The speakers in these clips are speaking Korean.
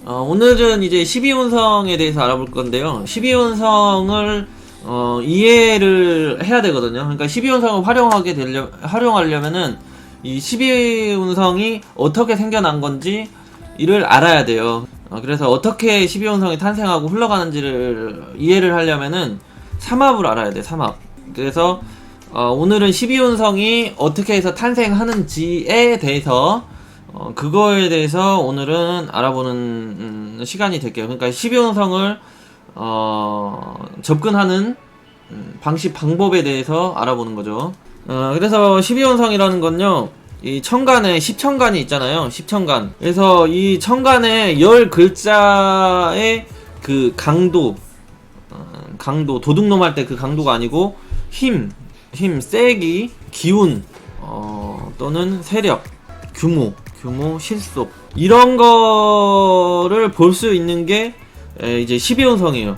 오늘은 이제 12운성에 대해서 알아볼 건데요. 12운성을 이해를 해야 되거든요. 그러니까 12운성을 활용하려면은 이 12운성이 어떻게 생겨난 건지 이를 알아야 돼요. 그래서 어떻게 12운성이 탄생하고 흘러가는지를 이해를 하려면은 삼합을 알아야 돼, 삼합. 그래서 오늘은 12운성이 어떻게 해서 탄생하는지에 대해서 그거에 대해서 오늘은 알아보는 시간이 될게요. 그러니까 12운성을 접근하는 방법에 대해서 알아보는 거죠. 그래서 12운성이라는 건요, 이 천간에 10천간이 있잖아요. 10천간. 그래서 이 천간에 10글자의 그 강도, 도둑놈 할 때 그 강도가 아니고 힘, 세기, 기운, 또는 세력, 규모, 실속, 이런 거를 볼 수 있는 게 이제 12운성이에요.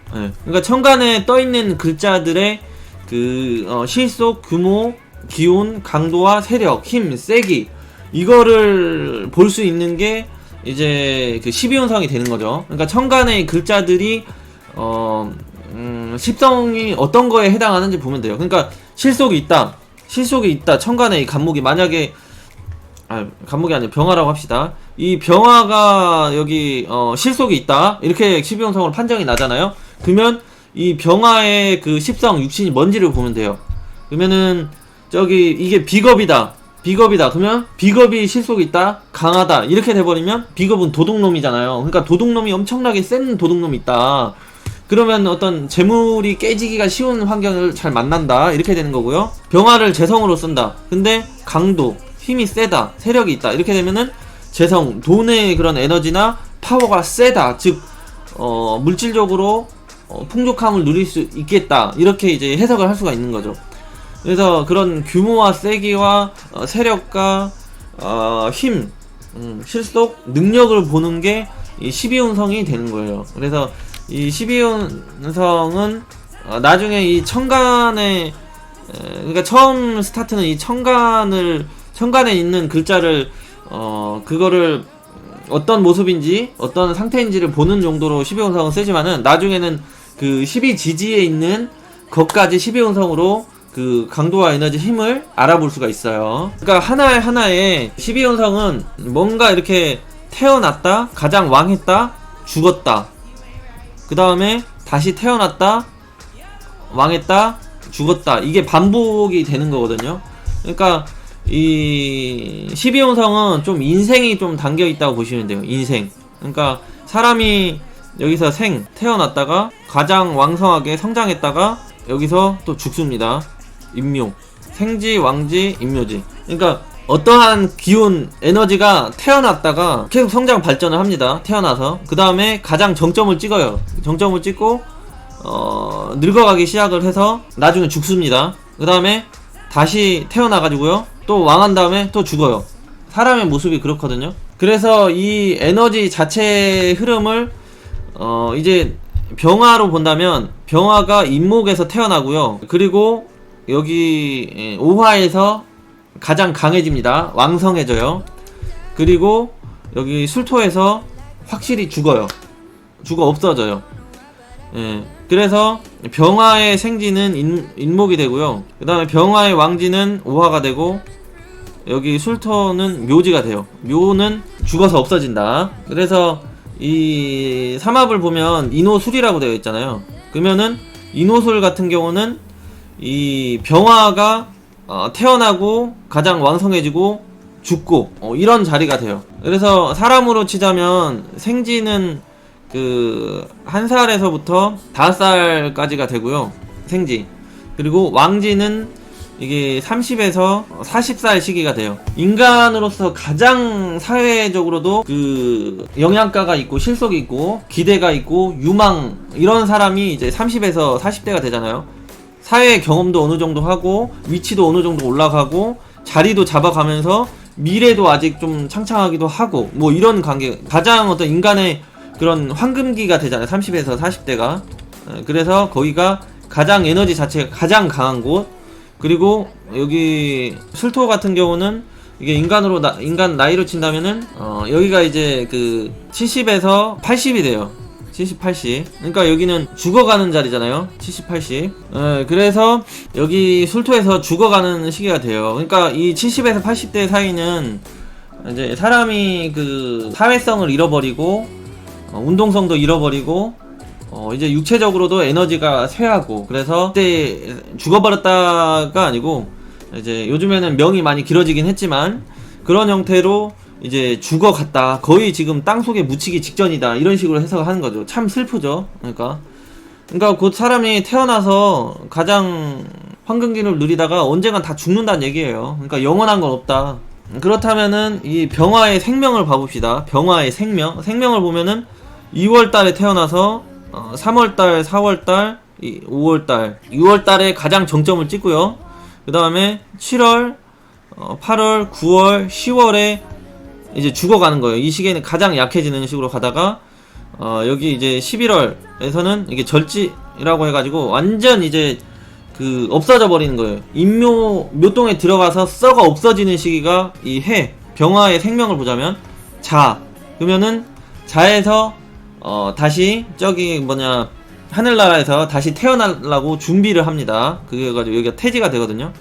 그러니까 천간에 떠있는 글자들의 그 실속, 규모, 기운, 강도와 세력, 힘, 세기, 이거를 볼 수 있는 게 이제 그 12운성이 되는 거죠. 그러니까 천간의 글자들이 십성이 어떤 거에 해당하는지 보면 돼요. 그러니까 실속이 있다, 천간에 이 간목이 만약에 간목이 아니라 병화라고 합시다. 이 병화가 여기 실속이 있다, 이렇게 12운성으로 판정이 나잖아요. 그러면 이 병화의 그 십성 육신이 뭔지를 보면 돼요. 그러면은 저기 이게 비겁이다, 그러면 비겁이 실속이 있다, 강하다, 이렇게 돼버리면 비겁은 도둑놈이잖아요. 그러니까 도둑놈이 엄청나게 센 도둑놈이 있다, 그러면 어떤 재물이 깨지기가 쉬운 환경을 잘 만난다, 이렇게 되는 거고요. 병화를 재성으로 쓴다, 근데 강도, 힘이 세다, 세력이 있다, 이렇게 되면은 재성, 돈의 그런 에너지나 파워가 세다, 즉 물질적으로 풍족함을 누릴 수 있겠다, 이렇게 이제 해석을 할 수가 있는 거죠. 그래서 그런 규모와 세기와 세력과 힘, 실속, 능력을 보는 게 이 12운성이 되는 거예요. 그래서 이 12운성은 나중에 이 천간에, 그러니까 처음 스타트는 이 천간에 있는 글자를 그거를 어떤 모습인지 어떤 상태인지를 보는 용도로 12운성을 쓰지만은 나중에는 그 12지지에 있는 것까지 12운성으로 그 강도와 에너지, 힘을 알아볼 수가 있어요. 그러니까 하나에 12운성은 뭔가 이렇게 태어났다, 가장 왕했다, 죽었다, 그 다음에 다시 태어났다, 왕했다, 죽었다, 이게 반복이 되는 거거든요. 그러니까 이 12운성은 좀 인생이 좀 담겨 있다고 보시면 돼요. 인생. 그러니까 사람이 여기서 태어났다가 가장 왕성하게 성장했다가 여기서 또 죽습니다. 임묘. 생지, 왕지, 임묘지. 그러니까 어떠한 기운, 에너지가 태어났다가 계속 성장 발전을 합니다. 태어나서. 그 다음에 가장 정점을 찍어요. 정점을 찍고 늙어가기 시작을 해서 나중에 죽습니다. 그 다음에 다시 태어나가지고요, 또 왕한 다음에 또 죽어요. 사람의 모습이 그렇거든요. 그래서 이 에너지 자체의 흐름을 이제 병화로 본다면 병화가 임목에서 태어나고요, 그리고 여기 오화에서 가장 강해집니다. 왕성해져요. 그리고 여기 술토에서 확실히 죽어 없어져요. 그래서 병화의 생지는 인목이 되고요, 그 다음에 병화의 왕지는 오화가 되고, 여기 술토는 묘지가 돼요. 묘는 죽어서 없어진다. 그래서 이 삼합을 보면 인호술이라고 되어 있잖아요. 그러면은 인호술 같은 경우는 이 병화가 태어나고 가장 왕성해지고 죽고 이런 자리가 돼요. 그래서 사람으로 치자면 생지는 그 1살에서부터 5살까지가 되고요, 생지. 그리고 왕지는 이게 30에서 40살 시기가 돼요. 인간으로서 가장 사회적으로도 그 영양가가 있고 실속이 있고 기대가 있고 유망, 이런 사람이 이제 30에서 40대가 되잖아요. 사회 경험도 어느 정도 하고 위치도 어느 정도 올라가고 자리도 잡아가면서 미래도 아직 좀 창창하기도 하고, 뭐 이런 관계, 가장 어떤 인간의 그런 황금기가 되잖아요, 30에서 40대가. 그래서 거기가 가장 에너지 자체가 가장 강한 곳. 그리고 여기 술토 같은 경우는 이게 인간 나이로 친다면은 여기가 이제 그 70에서 80이 돼요. 70, 80. 그러니까 여기는 죽어가는 자리잖아요. 70, 80. 그래서 여기 술토에서 죽어가는 시기가 돼요. 그러니까 이 70에서 80대 사이는 이제 사람이 그 사회성을 잃어버리고 운동성도 잃어버리고 이제 육체적으로도 에너지가 쇠하고, 그래서 그때 죽어버렸다가 아니고 이제 요즘에는 명이 많이 길어지긴 했지만 그런 형태로 이제 죽어갔다, 거의 지금 땅속에 묻히기 직전이다, 이런 식으로 해석을 하는 거죠. 참 슬프죠. 그러니까 곧 사람이 태어나서 가장 황금기를 누리다가 언젠간 다 죽는다는 얘기예요. 그러니까 영원한 건 없다. 그렇다면은 이 병화의 생명을 봐봅시다. 병화의 생명을 보면은 2월달에 태어나서 3월달, 4월달, 5월달, 6월달에 가장 정점을 찍고요. 그 다음에 7월, 8월, 9월, 10월에 이제 죽어가는 거예요. 이 시기에는 가장 약해지는 식으로 가다가 여기 이제 11월에서는 이게 절지라고 해가지고 완전 이제 그 없어져 버리는 거예요. 묘동에 들어가서 썩어 없어지는 시기가 이 병화의 생명을 보자면 그러면은 자에서 다시 저기 하늘나라에서 다시 태어나려고 준비를 합니다. 그게 가지고 여기가 태지가 되거든요.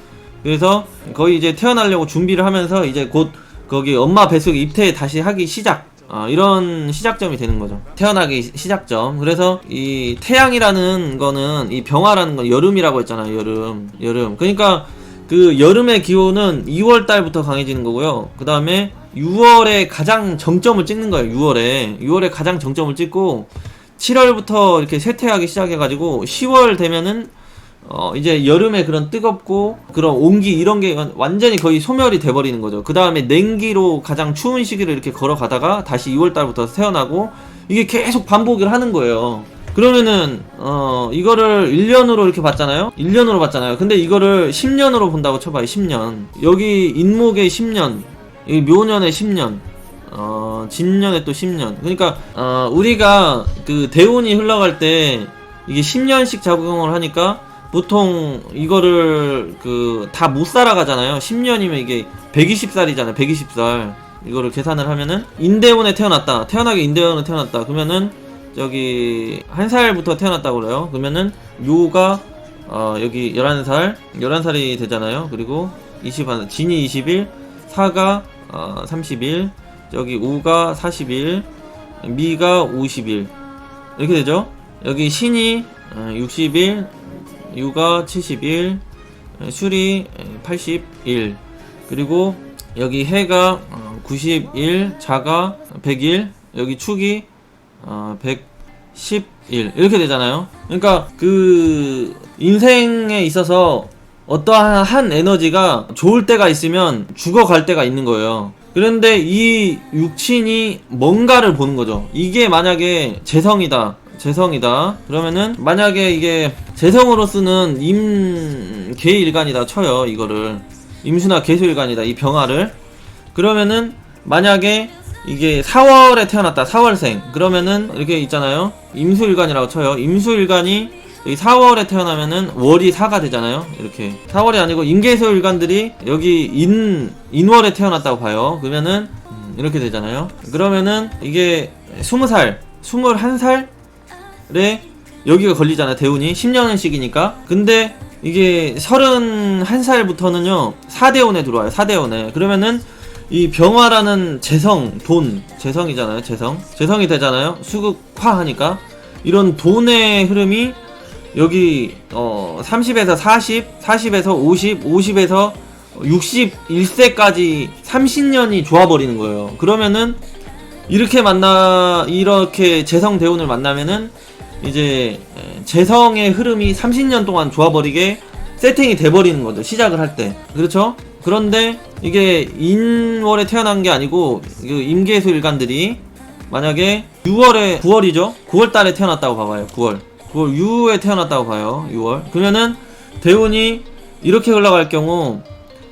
그래서 거의 이제 태어나려고 준비를 하면서 이제 곧 거기 엄마 뱃속에 입퇴 다시 하기 시작, 이런 시작점이 되는 거죠. 태어나기 시작점. 그래서 이 태양이라는 거는, 이 병화라는 건 여름이라고 했잖아요. 여름. 그러니까 그 여름의 기온은 2월달부터 강해지는 거고요. 그 다음에 6월에 가장 정점을 찍는 거예요. 6월에 가장 정점을 찍고 7월부터 이렇게 쇠퇴하기 시작해가지고 10월 되면은 이제 여름에 그런 뜨겁고 그런 온기 이런 게 완전히 거의 소멸이 돼버리는 거죠. 그 다음에 냉기로 가장 추운 시기를 이렇게 걸어가다가 다시 2월달부터 태어나고, 이게 계속 반복을 하는 거예요. 그러면은 이거를 1년으로 이렇게 봤잖아요. 1년으로 봤잖아요. 근데 이거를 10년으로 본다고 쳐봐요. 10년. 여기 인목의 10년, 이 묘년의 10년, 진년의 또 10년. 그러니까 우리가 그 대운이 흘러갈 때 이게 10년씩 작용을 하니까 보통 이거를 다 못 살아가잖아요. 10년이면 이게 120살이잖아요. 120살. 이거를 계산을 하면은 인대운에 태어났다. 태어나게 인대운에 태어났다. 그러면은 저기 1살부터 태어났다고 그래요. 그러면은 묘가 여기 11살이 되잖아요. 그리고 21, 진이 20일, 사가 30일, 여기 우가 40일, 미가 50일, 이렇게 되죠. 여기 신이 60일, 유가 70일, 술이 80일, 그리고 여기 해가 90일, 자가 100일, 여기 축이 110일, 이렇게 되잖아요. 그러니까 그 인생에 있어서 어떠한 한 에너지가 좋을 때가 있으면 죽어갈 때가 있는 거예요. 그런데 이 육친이 뭔가를 보는 거죠. 이게 만약에 재성이다. 그러면은 만약에 이게 재성으로 쓰는 임계일간이다 쳐요. 이거를 임수나 계수일간이다, 이 병화를. 그러면은 만약에 이게 4월에 태어났다, 4월생. 그러면은 이렇게 있잖아요. 임수일간이라고 쳐요. 임수일간이 여기 4월에 태어나면은 월이 4가 되잖아요. 이렇게 4월이 아니고 임계수일간들이 여기 인월에 태어났다고 봐요. 그러면은 이렇게 되잖아요. 그러면은 이게 20살, 21살에 여기가 걸리잖아요. 대운이 10년씩이니까. 근데 이게 31살부터는요 4대운에 들어와요. 4대운에. 그러면은 이 병화라는 재성이잖아요. 재성이 되잖아요. 수극화 하니까. 이런 돈의 흐름이 여기 30에서 40, 40에서 50, 50에서 61세까지 30년이 좋아버리는 거예요. 그러면은 이렇게 재성 대운을 만나면은 이제 재성의 흐름이 30년 동안 좋아버리게 세팅이 돼버리는 거죠. 시작을 할 때. 그렇죠? 그런데 이게 인월에 태어난 게 아니고 임계수 일간들이 만약에 9월이죠? 9월달에 태어났다고 봐봐요. 9월 6월에 태어났다고 봐요. 6월. 그러면은 대운이 이렇게 흘러갈 경우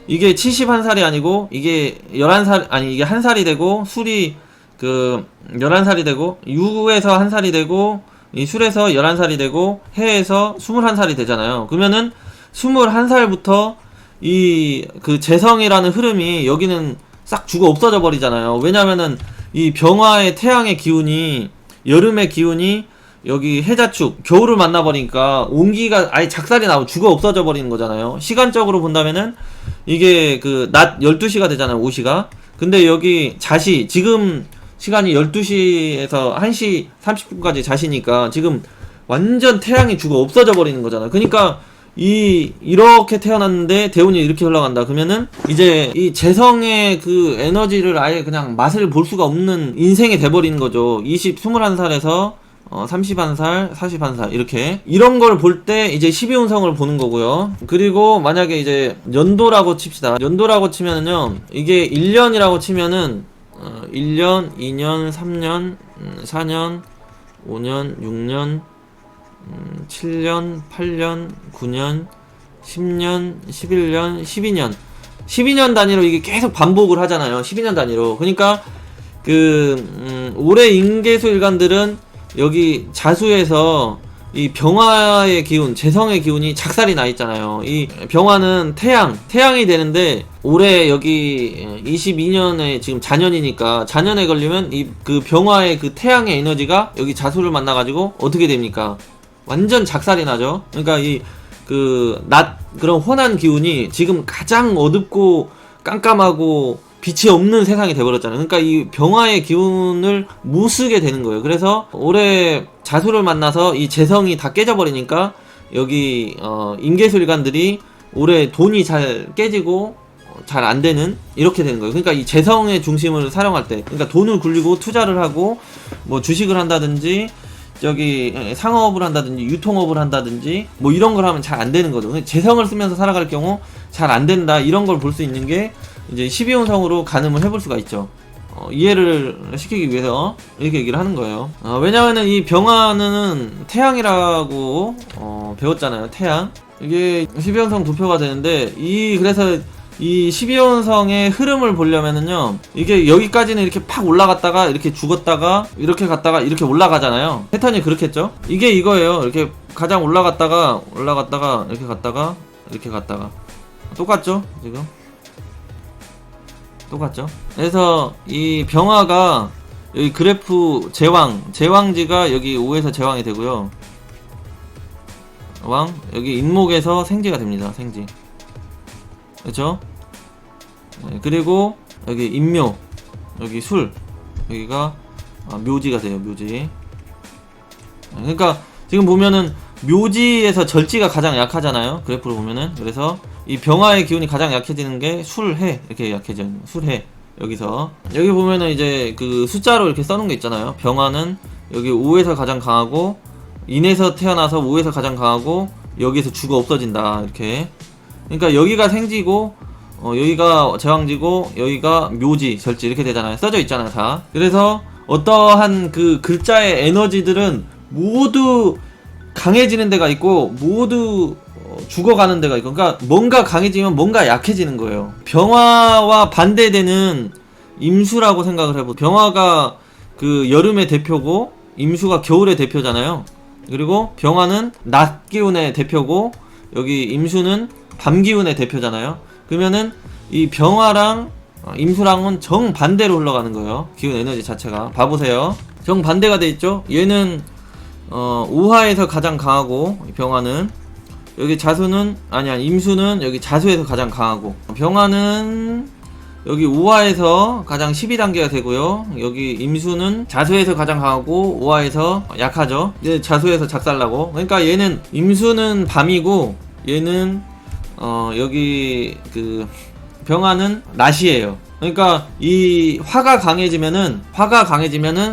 이게 71살이 아니고 이게 11살, 아니 이게 1살이 되고 술이 11살이 되고 유에서 1살이 되고 이 술에서 11살이 되고 해에서 21살이 되잖아요. 그러면은 21살부터 이 그 재성이라는 흐름이 여기는 싹 죽어 없어져 버리잖아요. 왜냐면은 이 병화의 태양의 기운이, 여름의 기운이 여기 해자축 겨울을 만나버리니까 온기가 아예 작살이 나고 죽어 없어져 버리는 거잖아요. 시간적으로 본다면은 이게 그 낮 12시가 되잖아요, 오시가. 근데 여기 자시, 지금 시간이 12시에서 1시 30분까지 자시니까 지금 완전 태양이 죽어 없어져 버리는 거잖아요. 그러니까 이렇게 태어났는데 대운이 이렇게 흘러간다. 그러면은 이제 이 재성의 그 에너지를 아예 그냥 맛을 볼 수가 없는 인생이 돼버리는 거죠. 21살에서 31살, 41살 이렇게 이런 걸 볼 때 이제 12운성을 보는 거고요. 그리고 만약에 이제 연도라고 칩시다. 연도라고 치면은요, 이게 1년이라고 치면은 1년, 2년, 3년, 4년, 5년, 6년, 7년, 8년, 9년, 10년, 11년, 12년 12년 단위로 이게 계속 반복을 하잖아요. 12년 단위로. 그러니까 올해 임계수 일간들은 여기 자수에서 이 병화의 기운, 재성의 기운이 작살이 나 있잖아요. 이 병화는 태양이 되는데 올해 여기 22년에 지금 자년이니까 자년에 걸리면 이 그 병화의 그 태양의 에너지가 여기 자수를 만나가지고 어떻게 됩니까? 완전 작살이 나죠. 그러니까 그런 혼한 기운이 지금 가장 어둡고 깜깜하고 빛이 없는 세상이 돼버렸잖아요. 그러니까 이 병화의 기운을 못 쓰게 되는 거예요. 그래서 올해 자수를 만나서 이 재성이 다 깨져버리니까 여기 임계술관들이 올해 돈이 잘 깨지고 잘 안 되는 이렇게 되는 거예요. 그러니까 이 재성의 중심을 사용할 때, 그러니까 돈을 굴리고 투자를 하고 뭐 주식을 한다든지 저기 상업을 한다든지 유통업을 한다든지 뭐 이런 걸 하면 잘 안 되는 거죠. 재성을 쓰면서 살아갈 경우 잘 안 된다, 이런 걸 볼 수 있는 게 이제 12운성으로 가늠을 해볼 수가 있죠. 이해를 시키기 위해서 이렇게 얘기를 하는 거예요. 왜냐면은 이 병화는 태양이라고 배웠잖아요. 태양. 이게 12운성 도표가 되는데 그래서 이 12운성의 흐름을 보려면은요, 이게 여기까지는 이렇게 팍 올라갔다가 이렇게 죽었다가 이렇게 갔다가 이렇게 올라가잖아요. 패턴이 그렇겠죠? 이게 이거예요. 이렇게 가장 올라갔다가 이렇게 갔다가 이렇게 갔다가 똑같죠? 지금 똑같죠? 그래서 이 병화가 여기 그래프 제왕지가 여기 5에서 제왕이 되고요. 여기 인목에서 생지가 됩니다. 생지. 그렇죠? 네, 그리고 여기 인묘, 여기 술, 여기가 묘지가 돼요. 묘지. 그러니까 지금 보면은 묘지에서 절지가 가장 약하잖아요. 그래프로 보면은. 그래서 이 병화의 기운이 가장 약해지는 게 술해, 이렇게 약해져요. 술해. 여기서 여기 보면은 이제 그 숫자로 이렇게 써놓은 게 있잖아요. 병화는 여기 5에서 가장 강하고, 인에서 태어나서 5에서 가장 강하고, 여기에서 죽어 없어진다, 이렇게. 그러니까 여기가 생지고 여기가 제왕지고 여기가 묘지, 절지 이렇게 되잖아요. 써져 있잖아요, 다. 그래서 어떠한 그 글자의 에너지들은 모두 강해지는 데가 있고 모두 죽어가는 데가 있고, 그러니까 뭔가 강해지면 뭔가 약해지는 거예요. 병화와 반대되는 임수라고 생각을 해보. 병화가 그 여름의 대표고 임수가 겨울의 대표잖아요. 그리고 병화는 낮 기운의 대표고 여기 임수는 밤 기운의 대표잖아요. 그러면은 이 병화랑 임수랑은 정반대로 흘러가는 거예요. 기운 에너지 자체가. 봐보세요. 정반대가 돼 있죠. 얘는 우하에서 가장 강하고, 병화는 여기 자수는 임수는 여기 자수에서 가장 강하고, 병화는 여기 우하에서 가장 12단계가 되고요. 여기 임수는 자수에서 가장 강하고 우하에서 약하죠. 이제 자수에서 작살나고. 그러니까 얘는 임수는 밤이고 얘는 여기 그 병화는 낮이에요. 그러니까 이 화가 강해지면은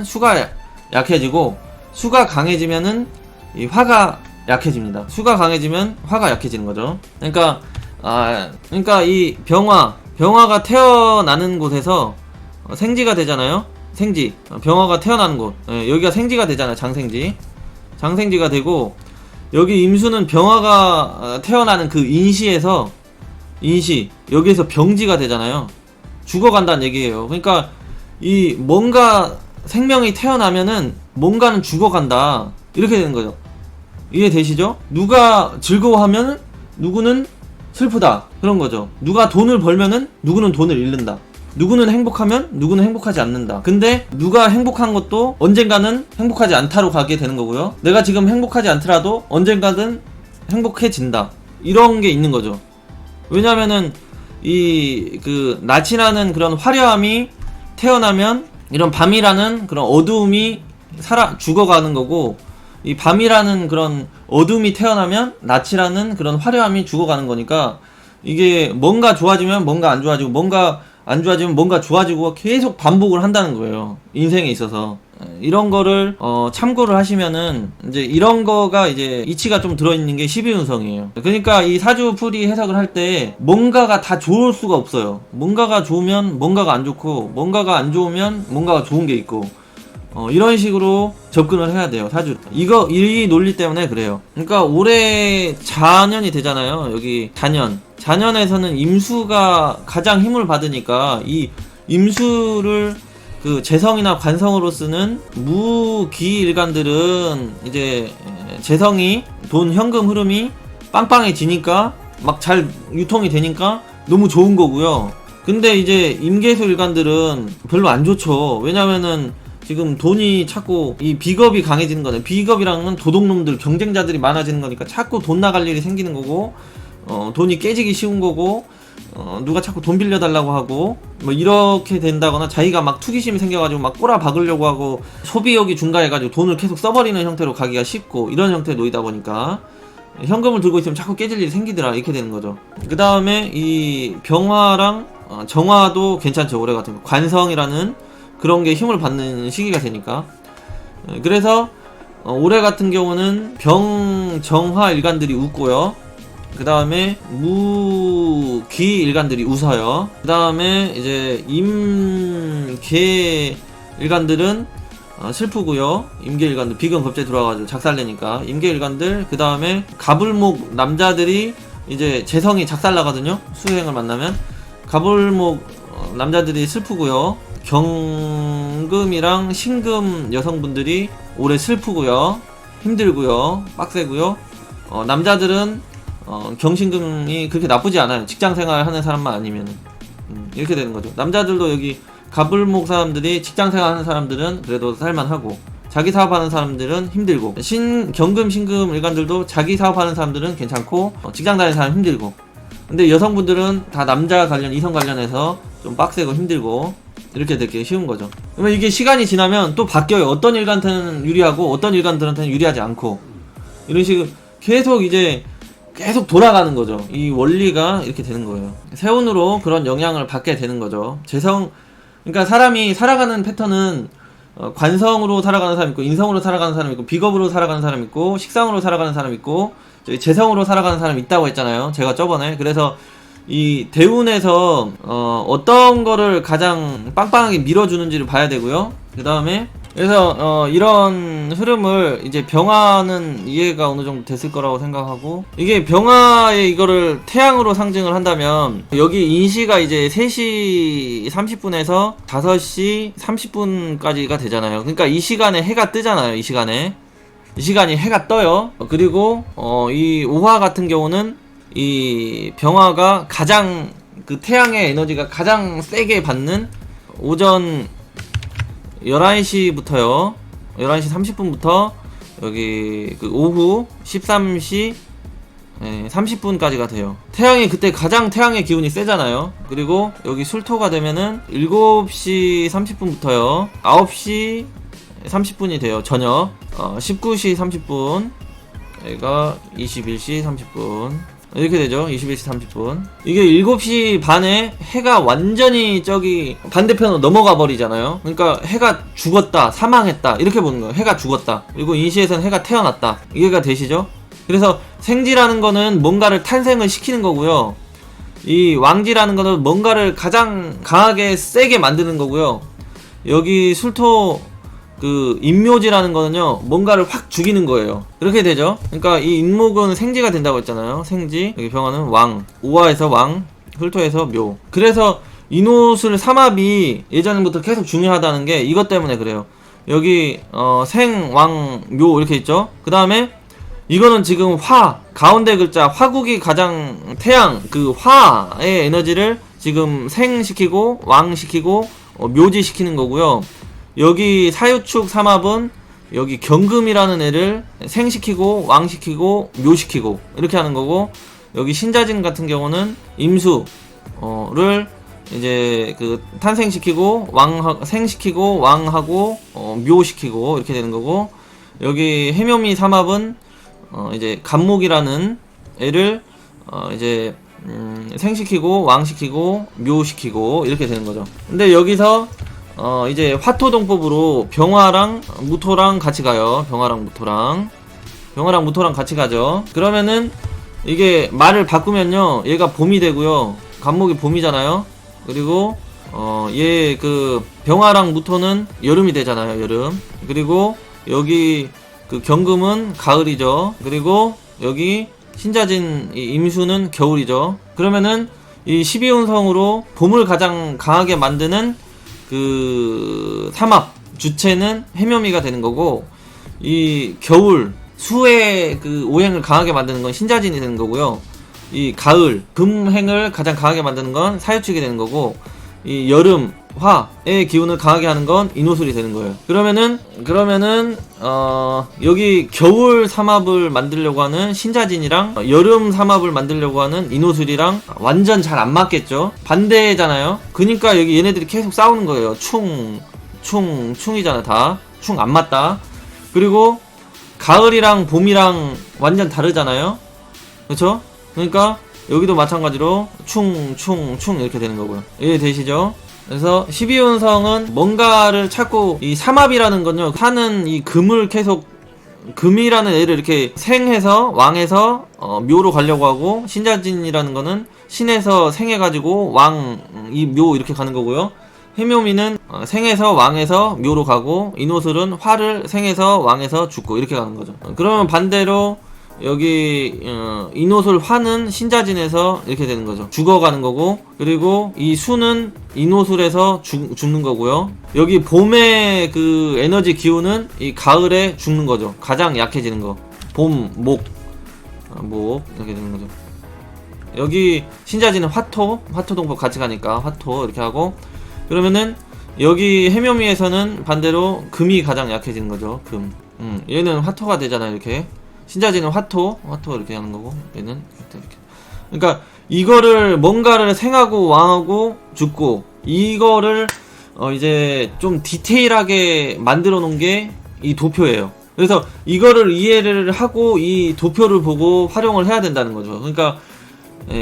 수가 약해지고, 수가 강해지면은 이 화가 약해집니다. 수가 강해지면 화가 약해지는 거죠. 그러니까 이 병화가 태어나는 곳에서 생지가 되잖아요. 생지. 병화가 태어나는 곳. 여기가 생지가 되잖아요. 장생지가 되고, 여기 임수는 병화가 태어나는 그 인시에서 여기에서 병지가 되잖아요. 죽어간다는 얘기예요. 그러니까 이 뭔가 생명이 태어나면은 뭔가는 죽어간다, 이렇게 되는 거죠. 이해되시죠? 누가 즐거워하면 누구는 슬프다, 그런 거죠. 누가 돈을 벌면은 누구는 돈을 잃는다. 누구는 행복하면 누구는 행복하지 않는다. 근데 누가 행복한 것도 언젠가는 행복하지 않다로 가게 되는 거고요. 내가 지금 행복하지 않더라도 언젠가는 행복해진다. 이런 게 있는 거죠. 왜냐면은 이 그 낯이라는 그런 화려함이 태어나면 이런 밤이라는 그런 어두움이 죽어가는 거고, 이 밤이라는 그런 어둠이 태어나면 낯이라는 그런 화려함이 죽어가는 거니까, 이게 뭔가 좋아지면 뭔가 안 좋아지고, 뭔가 안 좋아지면 뭔가 좋아지고 계속 반복을 한다는 거예요, 인생에 있어서. 이런 거를 참고를 하시면은 이제 이런 거가 이제 이치가 좀 들어있는 게 12운성이에요. 그러니까 이 사주풀이 해석을 할 때 뭔가가 다 좋을 수가 없어요. 뭔가가 좋으면 뭔가가 안 좋고, 뭔가가 안 좋으면 뭔가가 좋은 게 있고, 이런 식으로 접근을 해야 돼요, 사주. 이 논리 때문에 그래요. 그러니까 올해 자년이 되잖아요. 여기 자년에서는 임수가 가장 힘을 받으니까, 이 임수를 그 재성이나 관성으로 쓰는 무기일간들은 이제 재성이, 돈 현금 흐름이 빵빵해지니까 막 잘 유통이 되니까 너무 좋은 거고요. 근데 이제 임계수 일간들은 별로 안 좋죠. 왜냐면은 지금 돈이 자꾸 이 비겁이 강해지는 거네. 비겁이랑은 도둑놈들, 경쟁자들이 많아지는 거니까 자꾸 돈 나갈 일이 생기는 거고, 돈이 깨지기 쉬운 거고, 누가 자꾸 돈 빌려달라고 하고, 뭐 이렇게 된다거나 자기가 막 투기심이 생겨가지고 막 꼬라 박으려고 하고, 소비욕이 중가해가지고 돈을 계속 써버리는 형태로 가기가 쉽고, 이런 형태에 놓이다 보니까 현금을 들고 있으면 자꾸 깨질 일이 생기더라, 이렇게 되는 거죠. 그 다음에 이 병화랑 정화도 괜찮죠. 올해 같은 거 관성이라는 그런 게 힘을 받는 시기가 되니까. 그래서 올해 같은 경우는 병정화 일간들이 웃고요. 그 다음에 무기 일간들이 웃어요. 그 다음에 이제 임계 일간들은 슬프고요. 임계 일간들 비견 갑자기 들어와가지고 작살내니까 임계 일간들. 그 다음에 가불목 남자들이 이제 재성이 작살나거든요, 수행을 만나면. 가불목 남자들이 슬프고요. 경금이랑 신금 여성분들이 올해 슬프고요, 힘들고요, 빡세고요. 남자들은 경신금이 그렇게 나쁘지 않아요. 직장생활 하는 사람만 아니면 이렇게 되는 거죠. 남자들도 여기 가불목 사람들이, 직장생활 하는 사람들은 그래도 살만하고, 자기 사업하는 사람들은 힘들고, 경금 신금 일간들도 자기 사업하는 사람들은 괜찮고, 직장 다니는 사람 힘들고. 근데 여성분들은 다 남자 관련, 이성 관련해서 좀 빡세고 힘들고, 이렇게 되기 쉬운 거죠. 그러면 이게 시간이 지나면 또 바뀌어요. 어떤 일간한테는 유리하고 어떤 일간들한테는 유리하지 않고, 이런 식으로 계속 돌아가는 거죠. 이 원리가 이렇게 되는 거예요. 세운으로 그런 영향을 받게 되는 거죠. 그러니까 사람이 살아가는 패턴은 관성으로 살아가는 사람 있고, 인성으로 살아가는 사람 있고, 비겁으로 살아가는 사람 있고, 식상으로 살아가는 사람 있고, 재성으로 살아가는 사람 있다고 했잖아요, 제가 저번에. 그래서 이 대운에서 어떤 거를 가장 빵빵하게 밀어주는지를 봐야 되고요. 그 다음에 그래서 이런 흐름을 이제 병화는 이해가 어느 정도 됐을 거라고 생각하고, 이게 병화의 이거를 태양으로 상징을 한다면, 여기 인시가 이제 3시 30분에서 5시 30분까지가 되잖아요. 그러니까 이 시간에 해가 뜨잖아요. 이 시간이 해가 떠요. 그리고 이 오화 같은 경우는 이 병화가 가장 그 태양의 에너지가 가장 세게 받는 오전 11시부터요. 11시 30분부터 여기 그 오후 13시 30분까지가 돼요. 태양이 그때 가장 태양의 기운이 세잖아요. 그리고 여기 술토가 되면은 7시 30분부터요. 9시 30분이 돼요. 저녁 19시 30분, 여기가 21시 30분 이렇게 되죠. 21시 30분. 이게 7시 반에 해가 완전히 저기 반대편으로 넘어가 버리잖아요. 그러니까 해가 죽었다, 사망했다, 이렇게 보는 거예요. 해가 죽었다. 그리고 인시에서는 해가 태어났다. 이해가 되시죠? 그래서 생지라는 거는 뭔가를 탄생을 시키는 거고요. 이 왕지라는 거는 뭔가를 가장 강하게 세게 만드는 거고요. 여기 술토 그 인묘지라는 거는요, 뭔가를 확 죽이는 거예요. 그렇게 되죠. 그러니까 이 인목은 생지가 된다고 했잖아요. 생지. 여기 병화는 왕, 오화에서 왕, 훌토에서 묘. 그래서 인호술 삼합이 예전부터 계속 중요하다는 게 이것 때문에 그래요. 여기 생, 왕, 묘 이렇게 있죠. 그 다음에 이거는 지금 화, 가운데 글자 화국이 가장 태양, 그 화의 에너지를 지금 생시키고 왕시키고 묘지시키는 거고요. 여기 사유축 삼합은 여기 경금이라는 애를 생시키고 왕시키고 묘시키고 이렇게 하는 거고, 여기 신자진 같은 경우는 임수를 이제 그 탄생시키고 생시키고 왕하고 묘시키고 이렇게 되는 거고, 여기 해묘미 삼합은 이제 간목이라는 애를 이제 생시키고 왕시키고 묘시키고 이렇게 되는 거죠. 근데 여기서 이제 화토동법으로 병화랑 무토랑 같이 가요. 병화랑 무토랑 같이 가죠. 그러면은 이게 말을 바꾸면요, 얘가 봄이 되고요, 간목이 봄이잖아요. 그리고 얘 그 병화랑 무토는 여름이 되잖아요, 여름. 그리고 여기 그 경금은 가을이죠. 그리고 여기 신자진 임수는 겨울이죠. 그러면은 이 12운성으로 봄을 가장 강하게 만드는 그 삼합 주체는 해묘미가 되는 거고, 이 겨울 수의 그 오행을 강하게 만드는 건 신자진이 되는 거고요. 이 가을 금행을 가장 강하게 만드는 건 사유축이 되는 거고, 이 여름 화의 기운을 강하게 하는 건 인호술이 되는 거예요. 그러면은 여기 겨울 삼합을 만들려고 하는 신자진이랑 여름 삼합을 만들려고 하는 인호술이랑 완전 잘 안 맞겠죠. 반대잖아요. 그니까 여기 얘네들이 계속 싸우는 거예요. 충이잖아. 다 충 안 맞다. 그리고 가을이랑 봄이랑 완전 다르잖아요. 그쵸? 그러니까 여기도 마찬가지로 충 이렇게 되는 거고요. 이해되시죠? 그래서 12운성은 뭔가를 찾고, 이 삼합이라는 건요, 하는 이 금을 계속, 금이라는 애를 이렇게 생해서 왕에서 묘로 가려고 하고, 신자진이라는 거는 신에서 생해가지고 왕, 이 묘 이렇게 가는 거고요. 해묘미는 생에서 왕에서 묘로 가고, 인호술은 화를 생에서 왕에서 죽고 이렇게 가는 거죠. 그러면 반대로 여기 인호술 화는 신자진에서 이렇게 되는 거죠. 죽어가는 거고, 그리고 이 수는 인호술에서 죽는 거고요. 여기 봄의 그 에너지 기운은 이 가을에 죽는 거죠. 가장 약해지는 거. 봄, 목 이렇게 되는 거죠. 여기 신자진은 화토동법 같이 가니까 화토 이렇게 하고, 그러면은 여기 해묘미에서는 반대로 금이 가장 약해지는 거죠. 금. 얘는 화토가 되잖아요. 이렇게. 신자진은 화토 이렇게 하는 거고, 얘는 이렇게. 그러니까 이거를 뭔가를 생하고 왕하고 죽고, 이거를 이제 좀 디테일하게 만들어 놓은 게 이 도표예요. 그래서 이거를 이해를 하고 이 도표를 보고 활용을 해야 된다는 거죠. 그러니까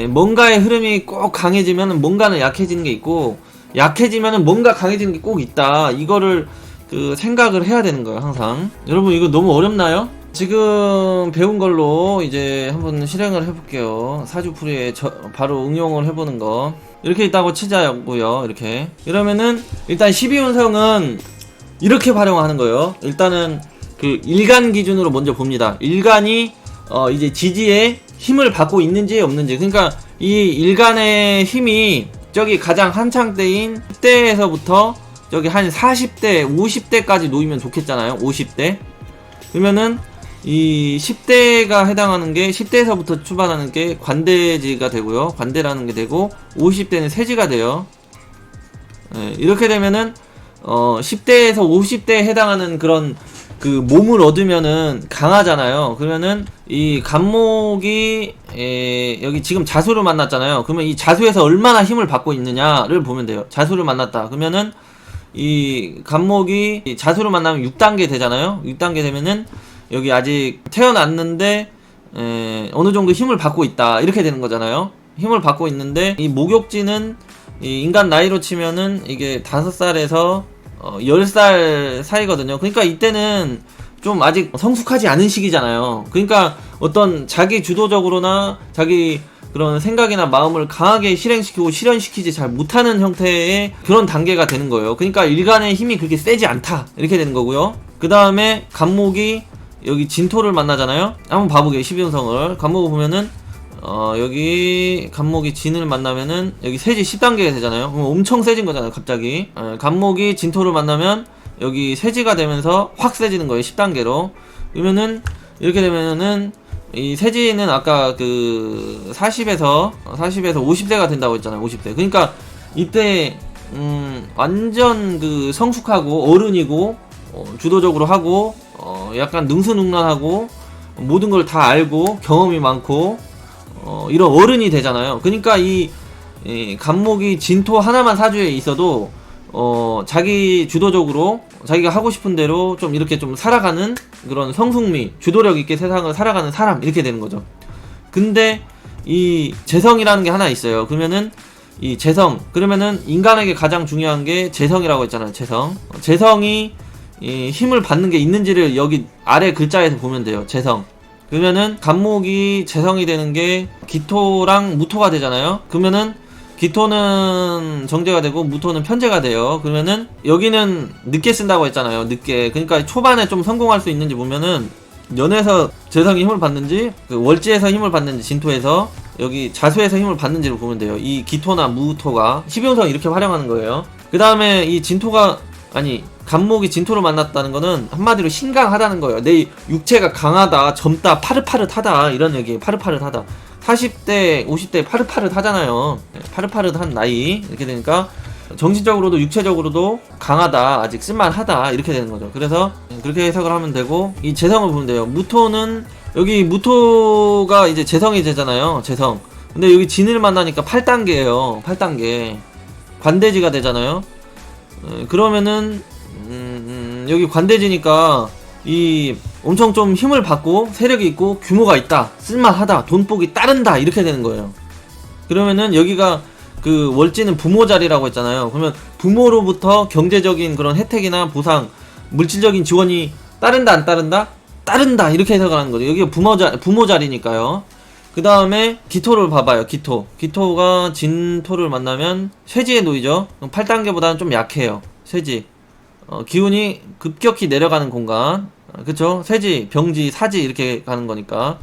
뭔가의 흐름이 꼭 강해지면 뭔가는 약해지는 게 있고, 약해지면 뭔가 강해지는 게 꼭 있다. 이거를 그 생각을 해야 되는 거예요, 항상. 여러분, 이거 너무 어렵나요? 지금 배운 걸로 이제 한번 실행을 해볼게요. 사주풀이에 바로 응용을 해보는 거. 이렇게 있다고 치자고요. 이렇게. 이러면은 일단 12운성은 이렇게 활용하는 거예요. 일단은 그 일간 기준으로 먼저 봅니다. 일간이 이제 지지에 힘을 받고 있는지 없는지. 그러니까 이 일간의 힘이 저기 가장 한창 때인 10대에서부터 저기 한 40대, 50대까지 놓이면 좋겠잖아요. 50대. 그러면은 이 10대가 해당하는 게 10대에서부터 출발하는 게 관대지가 되고요. 관대라는 게 되고, 50대는 세지가 돼요. 이렇게 되면은 10대에서 50대에 해당하는 그런 그 몸을 얻으면은 강하잖아요. 그러면은 이 간목이 여기 지금 자수를 만났잖아요. 그러면 이 자수에서 얼마나 힘을 받고 있느냐를 보면 돼요. 자수를 만났다. 그러면은 이 간목이 자수를 만나면 6단계 되잖아요. 6단계 되면은 여기 아직 태어났는데 어느 정도 힘을 받고 있다. 이렇게 되는 거잖아요. 힘을 받고 있는데, 이 목욕지는 이 인간 나이로 치면은 이게 5살에서 10살 사이거든요. 그러니까 이때는 좀 아직 성숙하지 않은 시기잖아요. 그러니까 어떤 자기 주도적으로나 자기 그런 생각이나 마음을 강하게 실행시키고 실현시키지 잘 못하는 형태의 그런 단계가 되는 거예요. 그러니까 일간의 힘이 그렇게 세지 않다. 이렇게 되는 거고요. 그 다음에 간목이 여기 진토를 만나잖아요. 한번 봐보게요. 12운성을 간목을 보면은 여기 간목이 진을 만나면은 여기 세지 10단계가 되잖아요. 그럼 엄청 세진 거잖아요. 갑자기 간목이 진토를 만나면 여기 세지가 되면서 확 세지는 거예요. 10단계로. 그러면은 이렇게 되면은 이 세진은 아까 그 40에서 50대가 된다고 했잖아요. 50대. 그러니까 이때 완전 그 성숙하고 어른이고 주도적으로 하고 약간 능수능란하고 모든 걸 다 알고 경험이 많고 이런 어른이 되잖아요. 그러니까 이 간목이 진토 하나만 사주에 있어도 자기 주도적으로 자기가 하고 싶은 대로 좀 이렇게 좀 살아가는 그런 성숙미, 주도력 있게 세상을 살아가는 사람 이렇게 되는 거죠. 근데 이 재성이라는 게 하나 있어요. 그러면은 이 재성, 그러면은 인간에게 가장 중요한 게 재성이라고 했잖아요. 재성이 이 힘을 받는 게 있는지를 여기 아래 글자에서 보면 돼요. 재성. 그러면은 간목이 재성이 되는 게 기토랑 무토가 되잖아요. 그러면은 기토는 정제가 되고 무토는 편제가 돼요. 그러면은 여기는 늦게 쓴다고 했잖아요. 늦게. 그러니까 초반에 좀 성공할 수 있는지 보면은 연에서 재성이 힘을 받는지 그 월지에서 힘을 받는지 진토에서 여기 자수에서 힘을 받는지를 보면 돼요. 이 기토나 무토가 12운성 이렇게 활용하는 거예요. 그 다음에 이 진토가 간목이 진토를 만났다는 거는 한마디로 신강하다는 거예요. 내 육체가 강하다, 젊다, 파릇파릇하다 이런 얘기예요. 파릇파릇하다. 40대, 50대 파릇파릇하잖아요. 파릇파릇한 나이 이렇게 되니까 정신적으로도 육체적으로도 강하다, 아직 쓸만하다 이렇게 되는 거죠. 그래서 그렇게 해석을 하면 되고 이 재성을 보면 돼요. 무토는 여기 무토가 이제 재성이 되잖아요. 재성. 근데 여기 진을 만나니까 8단계예요. 8단계. 관대지가 되잖아요. 그러면은 여기 관대지니까 이 엄청 좀 힘을 받고 세력이 있고 규모가 있다, 쓸만하다, 돈복이 따른다 이렇게 되는 거예요. 그러면은 여기가 그 월지는 부모 자리라고 했잖아요. 그러면 부모로부터 경제적인 그런 혜택이나 보상, 물질적인 지원이 따른다 안 따른다? 따른다 이렇게 해석을 하는 거죠. 여기가 부모 자리니까요. 그 다음에 기토를 봐봐요. 기토가 진토를 만나면 쇠지에 놓이죠. 8단계보다는 좀 약해요. 쇠지. 기운이 급격히 내려가는 공간. 그쵸? 쇠지, 병지, 사지 이렇게 가는 거니까.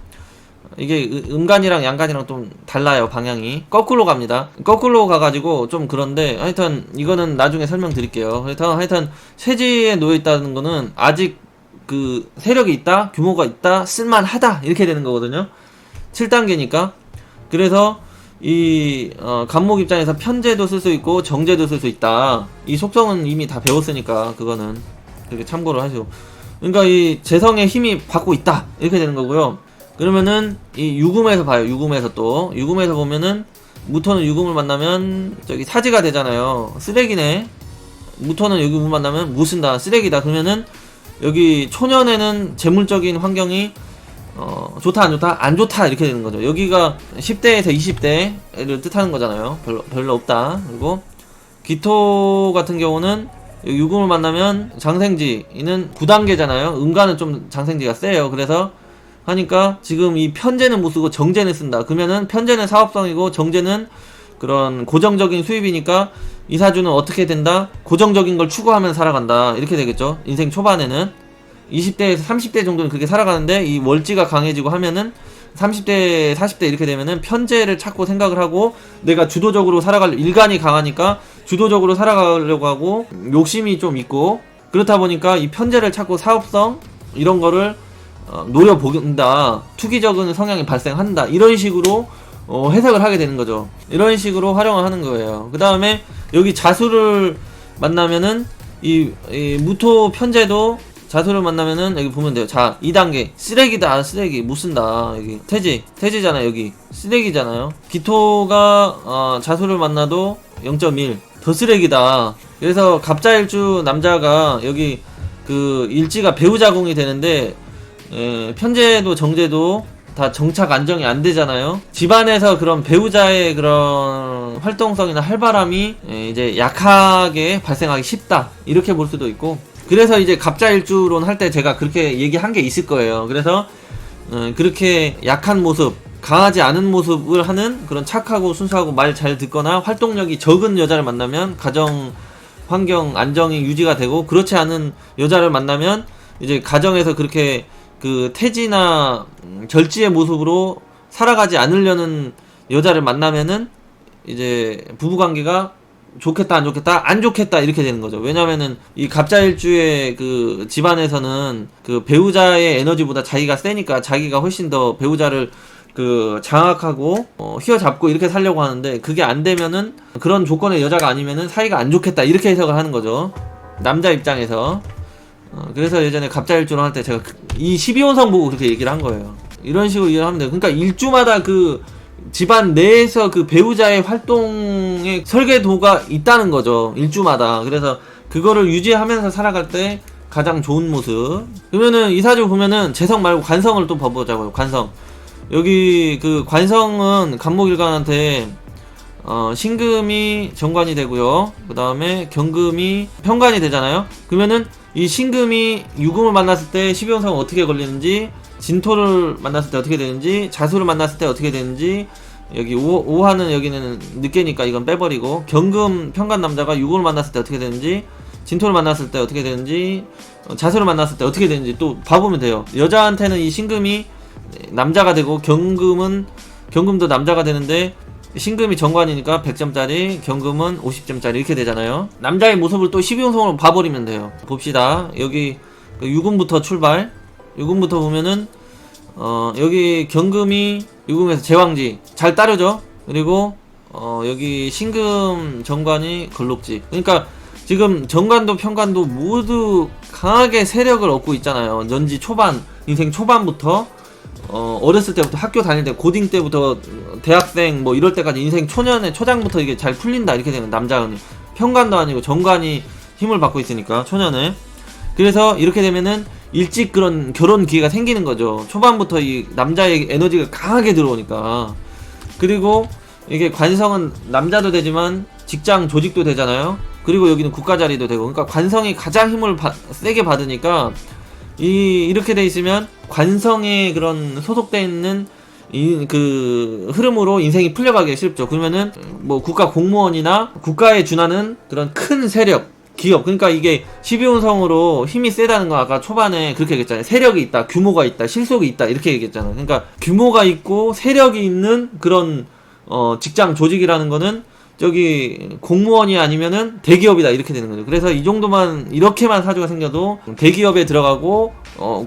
이게 음간이랑 양간이랑 좀 달라요. 방향이 거꾸로 갑니다. 거꾸로 가가지고 좀 그런데 하여튼 이거는 나중에 설명드릴게요. 하여튼 쇠지에 놓여있다는 거는 아직 그 세력이 있다, 규모가 있다, 쓸만하다 이렇게 되는 거거든요. 7단계니까. 그래서 이 간목 입장에서 편제도 쓸 수 있고 정제도 쓸 수 있다. 이 속성은 이미 다 배웠으니까 그거는 그렇게 참고를 하시고. 그러니까 이 재성의 힘이 받고 있다 이렇게 되는 거고요. 그러면은 이 유금에서 봐요. 유금에서 보면은 무토는 유금을 만나면 저기 사지가 되잖아요. 쓰레기네. 무토는 유금을 만나면 못 쓴다, 쓰레기다. 그러면은 여기 초년에는 재물적인 환경이 좋다 안 좋다? 안 좋다 이렇게 되는 거죠. 여기가 10대에서 20대를 뜻하는 거잖아요. 별로 없다. 그리고 기토 같은 경우는 유금을 만나면 장생지는 9단계잖아요. 음간은 좀 장생지가 세요. 그래서 하니까 지금 이 편제는 못 쓰고 정제는 쓴다. 그러면은 편제는 사업성이고 정제는 그런 고정적인 수입이니까 이 사주는 어떻게 된다? 고정적인 걸 추구하면서 살아간다. 이렇게 되겠죠. 인생 초반에는 20대에서 30대 정도는 그렇게 살아가는데 이 월지가 강해지고 하면은 30대 40대 이렇게 되면은 편제를 찾고 생각을 하고 내가 주도적으로 살아갈 일간이 강하니까 주도적으로 살아가려고 하고 욕심이 좀 있고 그렇다 보니까 이 편제를 찾고 사업성 이런 거를 노려본다, 투기적인 성향이 발생한다 이런 식으로 해석을 하게 되는 거죠. 이런 식으로 활용을 하는 거예요. 그 다음에 여기 자수를 만나면은 이 무토 편제도 자수를 만나면은 여기 보면 돼요. 자, 2단계 쓰레기다, 쓰레기 못 쓴다. 여기 태지잖아요. 여기 쓰레기잖아요. 기토가 자수를 만나도 0.1 더 쓰레기다. 그래서 갑자일주 남자가 여기 그 일지가 배우자궁이 되는데 편제도 정제도 다 정착 안정이 안 되잖아요. 집안에서 그런 배우자의 그런 활동성이나 활발함이 이제 약하게 발생하기 쉽다 이렇게 볼 수도 있고. 그래서 이제 갑자일주론 할 때 제가 그렇게 얘기한 게 있을 거예요. 그래서 그렇게 약한 모습, 강하지 않은 모습을 하는 그런 착하고 순수하고 말 잘 듣거나 활동력이 적은 여자를 만나면 가정 환경 안정이 유지가 되고, 그렇지 않은 여자를 만나면 이제 가정에서 그렇게 그 태지나 절지의 모습으로 살아가지 않으려는 여자를 만나면은 이제 부부관계가 좋겠다 안 좋겠다 안 좋겠다 이렇게 되는 거죠. 왜냐면은 이 갑자일주의 그 집안에서는 그 배우자의 에너지보다 자기가 세니까 자기가 훨씬 더 배우자를 그 장악하고 휘어잡고 이렇게 살려고 하는데, 그게 안 되면은 그런 조건의 여자가 아니면은 사이가 안 좋겠다 이렇게 해석을 하는 거죠, 남자 입장에서. 그래서 예전에 갑자일주를 할 때 제가 이 12혼성 보고 그렇게 얘기를 한 거예요. 이런 식으로 이해를 하면 돼요. 그러니까 일주마다 그 집안 내에서 그 배우자의 활동의 설계도가 있다는 거죠, 일주마다. 그래서 그거를 유지하면서 살아갈 때 가장 좋은 모습. 그러면은 이 사주 보면은 재성 말고 관성을 또 봐보자고요. 관성. 여기 그 관성은 간목일간한테 신금이 정관이 되고요, 그 다음에 경금이 편관이 되잖아요. 그러면은 이 신금이 유금을 만났을 때 12혼성은 어떻게 걸리는지, 진토를 만났을 때 어떻게 되는지, 자수를 만났을 때 어떻게 되는지, 여기 오화는 여기는 늦게니까 이건 빼버리고, 경금 편관 남자가 유금을 만났을 때 어떻게 되는지, 진토를 만났을 때 어떻게 되는지, 자수를 만났을 때 어떻게 되는지 또 봐보면 돼요. 여자한테는 이 신금이 남자가 되고 경금도 남자가 되는데, 신금이 정관이니까 100점짜리, 경금은 50점짜리 이렇게 되잖아요. 남자의 모습을 또 12혼성으로 봐버리면 돼요. 봅시다. 여기 유금부터 출발. 유금부터 보면은 여기 경금이 유금에서 제왕지 잘 따르죠. 그리고 여기 신금 정관이 걸록지. 그러니까 지금 정관도 편관도 모두 강하게 세력을 얻고 있잖아요. 연지 초반, 인생 초반부터 어렸을 때부터 학교 다닐 때, 고딩 때부터 대학생 뭐 이럴 때까지 인생 초년에 초장부터 이게 잘 풀린다 이렇게 되는, 남자는 편관도 아니고 정관이 힘을 받고 있으니까 초년에. 그래서 이렇게 되면은 일찍 그런 결혼 기회가 생기는 거죠, 초반부터 이 남자의 에너지가 강하게 들어오니까. 그리고 이게 관성은 남자도 되지만 직장 조직도 되잖아요. 그리고 여기는 국가 자리도 되고, 그러니까 관성이 가장 힘을 세게 받으니까 이렇게 돼 있으면 관성에 그런 소속돼 있는 그 흐름으로 인생이 풀려가기 쉽죠. 그러면은 뭐 국가 공무원이나 국가에 준하는 그런 큰 세력, 기업, 그러니까 이게 12혼성으로 힘이 세다는 거 아까 초반에 그렇게 얘기했잖아요. 세력이 있다, 규모가 있다, 실속이 있다 이렇게 얘기했잖아요. 그러니까 규모가 있고 세력이 있는 그런 직장 조직이라는 거는 저기 공무원이 아니면은 대기업이다 이렇게 되는 거죠. 그래서 이 정도만, 이렇게만 사주가 생겨도 대기업에 들어가고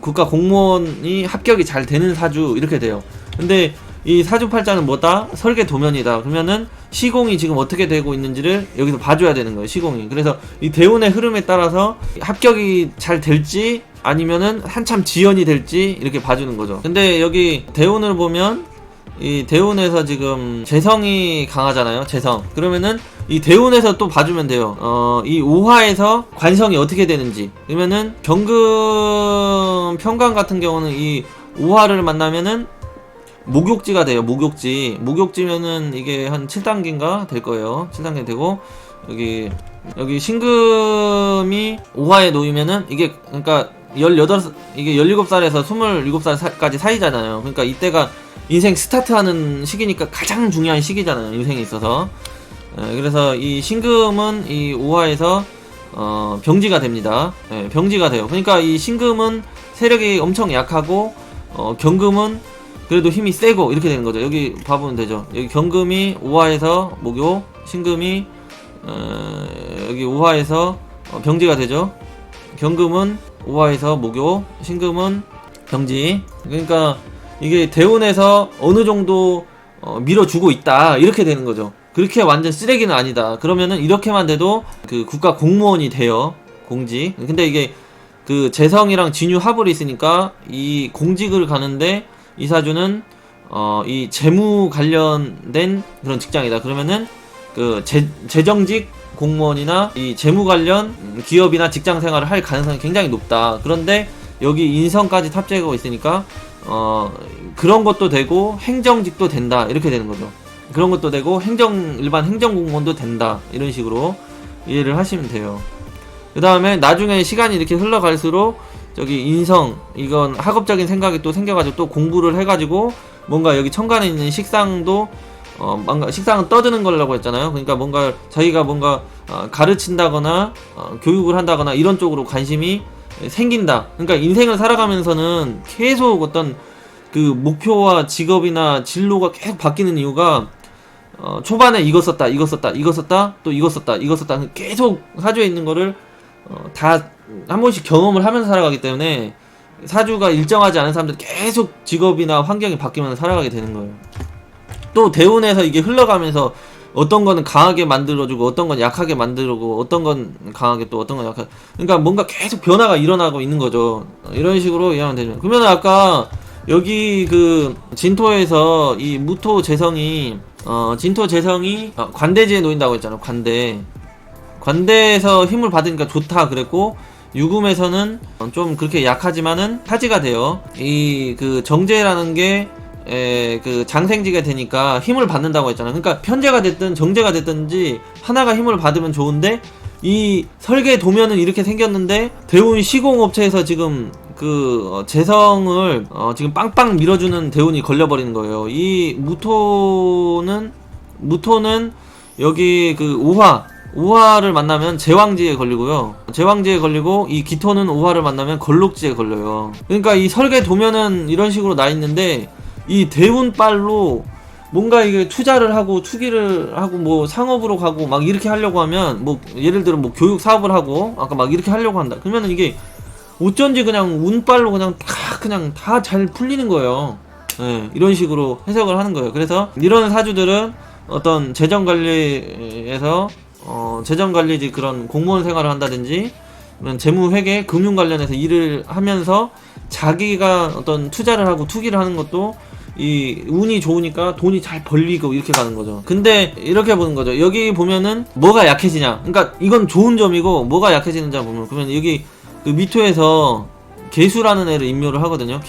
국가 공무원이 합격이 잘 되는 사주 이렇게 돼요. 근데 이 사주팔자는 뭐다? 설계도면이다. 그러면은 시공이 지금 어떻게 되고 있는지를 여기서 봐줘야 되는 거예요, 시공이. 그래서 이 대운의 흐름에 따라서 합격이 잘 될지 아니면은 한참 지연이 될지 이렇게 봐주는 거죠. 근데 여기 대운을 보면 이 대운에서 지금 재성이 강하잖아요, 재성. 그러면은 이 대운에서 또 봐주면 돼요. 이 오화에서 관성이 어떻게 되는지. 그러면은 경금 편관 같은 경우는 이 오화를 만나면은 목욕지가 돼요, 목욕지. 목욕지면은 이게 한 7단계인가 될 거예요. 7단계 되고, 여기 신금이 오화에 놓이면은 이게, 그러니까 이게 17살에서 27살까지 사이잖아요. 그러니까 이때가 인생 스타트하는 시기니까 가장 중요한 시기잖아요, 인생에 있어서. 그래서 이 신금은 이 오화에서 병지가 됩니다. 병지가 돼요. 그러니까 이 신금은 세력이 엄청 약하고 경금은 그래도 힘이 세고 이렇게 되는 거죠. 여기 봐보면 되죠. 여기 경금이 오화에서 목욕, 신금이 여기 오화에서 병지가 되죠. 경금은 오화에서 목욕, 신금은 병지. 그러니까 이게 대운에서 어느 정도 밀어주고 있다 이렇게 되는 거죠. 그렇게 완전 쓰레기는 아니다. 그러면은 이렇게만 돼도 그 국가 공무원이 돼요, 공직. 근데 이게 그 재성이랑 진유 합을 있으니까 이 공직을 가는데 이 사주는 이 재무 관련된 그런 직장이다. 그러면은 그 재정직 공무원이나 이 재무 관련 기업이나 직장 생활을 할 가능성이 굉장히 높다. 그런데 여기 인성까지 탑재하고 있으니까 그런 것도 되고 행정직도 된다 이렇게 되는 거죠. 그런 것도 되고 일반 행정공무원도 된다 이런 식으로 이해를 하시면 돼요. 그 다음에 나중에 시간이 이렇게 흘러갈수록 저기 인성, 이건 학업적인 생각이 또 생겨가지고 또 공부를 해가지고 뭔가 여기 천간에 있는 식상도 뭔가 식상은 떠드는 거라고 했잖아요. 그러니까 뭔가 자기가 뭔가 가르친다거나 교육을 한다거나 이런 쪽으로 관심이 생긴다. 그러니까 인생을 살아가면서는 계속 어떤 그 목표와 직업이나 진로가 계속 바뀌는 이유가 초반에 이거 썼다, 이거 썼다, 이거 썼다, 또 이거 썼다, 이거 썼다, 계속 사주에 있는 거를 다 한 번씩 경험을 하면서 살아가기 때문에 사주가 일정하지 않은 사람들 계속 직업이나 환경이 바뀌면서 살아가게 되는 거예요. 또 대운에서 이게 흘러가면서 어떤 거는 강하게 만들어주고 어떤 건 약하게 만들고 어떤 건 강하게 또 어떤 건 약하게, 그러니까 뭔가 계속 변화가 일어나고 있는 거죠. 이런 식으로 이해하면 되죠. 그러면 아까 여기 그 진토에서 이 무토 재성이 진토 재성이 관대지에 놓인다고 했잖아. 관대에서 힘을 받으니까 좋다 그랬고, 유금에서는 좀 그렇게 약하지만은 타지가 돼요. 이 그 정제라는 게 그 장생지가 되니까 힘을 받는다고 했잖아. 그러니까 편제가 됐든 정제가 됐든지 하나가 힘을 받으면 좋은데, 이 설계 도면은 이렇게 생겼는데 대운 시공업체에서 지금 그 재성을 지금 빵빵 밀어주는 대운이 걸려버리는 거예요. 이 무토는 여기 그 우화를 만나면 제왕지에 걸리고요. 제왕지에 걸리고, 이 기토는 우화를 만나면 걸록지에 걸려요. 그러니까 이 설계 도면은 이런 식으로 나 있는데, 이 대운빨로 뭔가 이게 투자를 하고 투기를 하고 뭐 상업으로 가고 막 이렇게 하려고 하면, 뭐 예를 들어 뭐 교육 사업을 하고 아까 막 이렇게 하려고 한다 그러면은 이게 어쩐지 그냥 운빨로 그냥 다 잘 풀리는 거예요. 네, 이런 식으로 해석을 하는 거예요. 그래서 이런 사주들은 어떤 재정관리에서 재정관리지 그런 공무원 생활을 한다든지 그런 재무회계 금융 관련해서 일을 하면서 자기가 어떤 투자를 하고 투기를 하는 것도 이 운이 좋으니까 돈이 잘 벌리고 이렇게 가는 거죠. 근데 이렇게 보는 거죠. 여기 보면은 뭐가 약해지냐, 그러니까 이건 좋은 점이고 뭐가 약해지는지 보면, 그러면 여기 그 미토에서 개수라는 애를 임묘를 하거든요.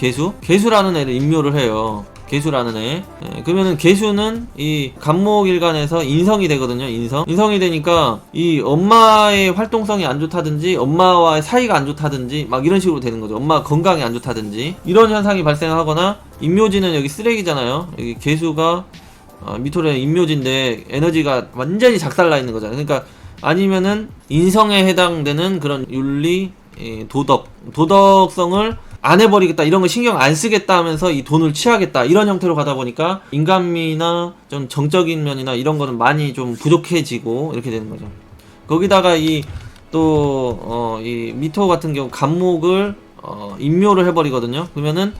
개수라는 애를 임묘를 해요. 개수라는 애. 그러면은 개수는 이 간목일간에서 인성이 되거든요. 인성이 되니까 이 엄마의 활동성이 안 좋다든지 엄마와의 사이가 안 좋다든지 막 이런 식으로 되는 거죠. 엄마 건강이 안 좋다든지 이런 현상이 발생하거나, 임묘지는 여기 쓰레기잖아요. 여기 개수가 미토의 임묘지인데 에너지가 완전히 작살나 있는 거잖아요. 그러니까 아니면은 인성에 해당되는 그런 윤리, 도덕성을 안 해버리겠다, 이런 거 신경 안 쓰겠다 하면서 이 돈을 취하겠다, 이런 형태로 가다 보니까 인간미나 좀 정적인 면이나 이런 거는 많이 좀 부족해지고 이렇게 되는 거죠. 거기다가 이 미토 같은 경우 간목을 임묘를 해버리거든요. 그러면은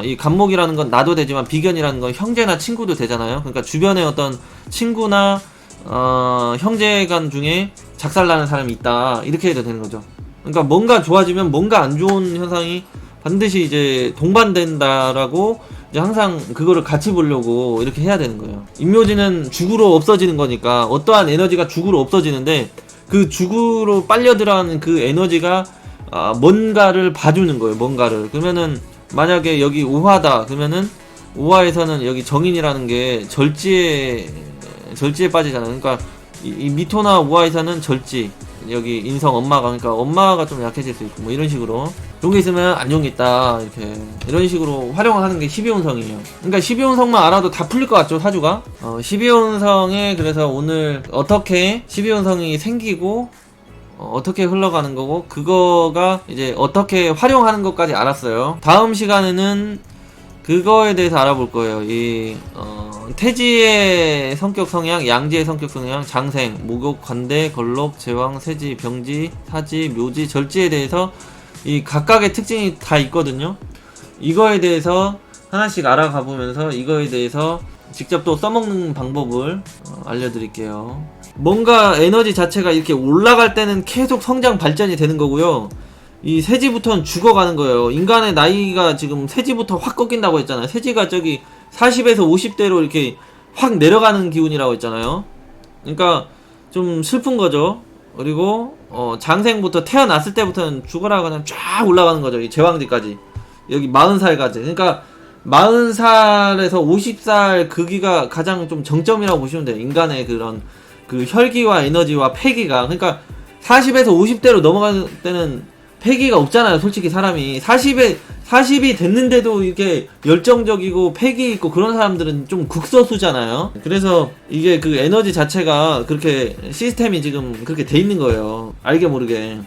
이 간목이라는 건 나도 되지만 비견이라는 건 형제나 친구도 되잖아요. 그러니까 주변에 어떤 친구나 형제간 중에 작살나는 사람이 있다, 이렇게 해도 되는 거죠. 그러니까 뭔가 좋아지면 뭔가 안 좋은 현상이 반드시 이제 동반된다라고 이제 항상 그거를 같이 보려고 이렇게 해야 되는 거예요. 임묘지는 죽으로 없어지는 거니까 어떠한 에너지가 죽으로 없어지는데, 그 죽으로 빨려 들어가는 그 에너지가 뭔가를 봐주는 거예요. 뭔가를. 그러면은 만약에 여기 우화다 그러면은 우화에서는 여기 정인이라는 게 절지에 빠지잖아요. 그러니까 이 미토나 우화에서는 절지, 여기 인성 엄마가, 그러니까 엄마가 좀 약해질 수 있고 뭐 이런 식으로 좋은 게 있으면 안 좋은 게 있다, 이렇게 이런 식으로 활용을 하는 게 12운성이에요. 그러니까 12운성만 알아도 다 풀릴 것 같죠, 사주가? 12운성에 그래서 오늘 어떻게 12운성이 생기고 어떻게 흘러가는 거고, 그거가 이제 어떻게 활용하는 것까지 알았어요. 다음 시간에는 그거에 대해서 알아볼 거예요. 이 태지의 성격 성향, 양지의 성격 성향, 장생, 목욕, 관대, 걸록, 제왕, 세지, 병지, 타지, 묘지, 절지에 대해서 이 각각의 특징이 다 있거든요. 이거에 대해서 하나씩 알아가 보면서 이거에 대해서 직접 또 써먹는 방법을 알려드릴게요. 뭔가 에너지 자체가 이렇게 올라갈 때는 계속 성장 발전이 되는 거고요. 이 세지부터는 죽어가는 거예요. 인간의 나이가 지금 세지부터 확 꺾인다고 했잖아요. 세지가 저기 40에서 50대로 이렇게 확 내려가는 기운이라고 했잖아요. 그러니까 좀 슬픈 거죠. 그리고 장생부터 태어났을 때부터는 죽어라 그냥 쫙 올라가는 거죠. 이 제왕지까지. 여기 40살까지. 그러니까 40살에서 50살 그기가 가장 좀 정점이라고 보시면 돼요. 인간의 그런 그 혈기와 에너지와 패기가. 그러니까 40에서 50대로 넘어갈 때는 패기가 없잖아요. 솔직히 사람이 40이 됐는데도 이렇게 열정적이고 패기 있고 그런 사람들은 좀 극소수잖아요. 그래서 이게 그 에너지 자체가 그렇게 시스템이 지금 그렇게 돼 있는 거예요. 알게 모르게.